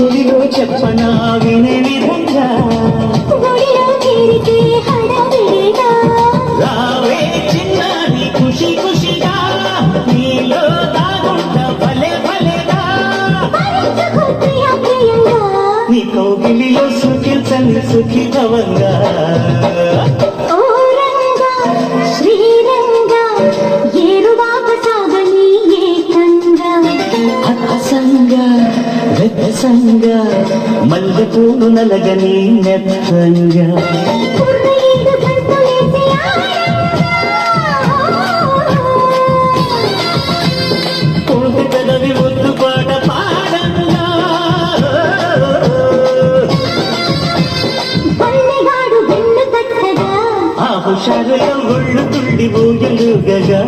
చెవిలో చెప్పనా వినే విధంగా రావే చిన్నారి ఖుషి ఖుషిగా నీలో దాగుంట భలే భలేగా నీ కౌగిలిలో సుఖించని సుఖి భవంగా వెచ్చంగా మల్లెపూలు నలగని నెత్తంగా పూర్తి పెదవి ముద్దు పాట పాడంగా ఆ హుషారులో ఒళ్ళు తుళ్ళి ఊయలుగగా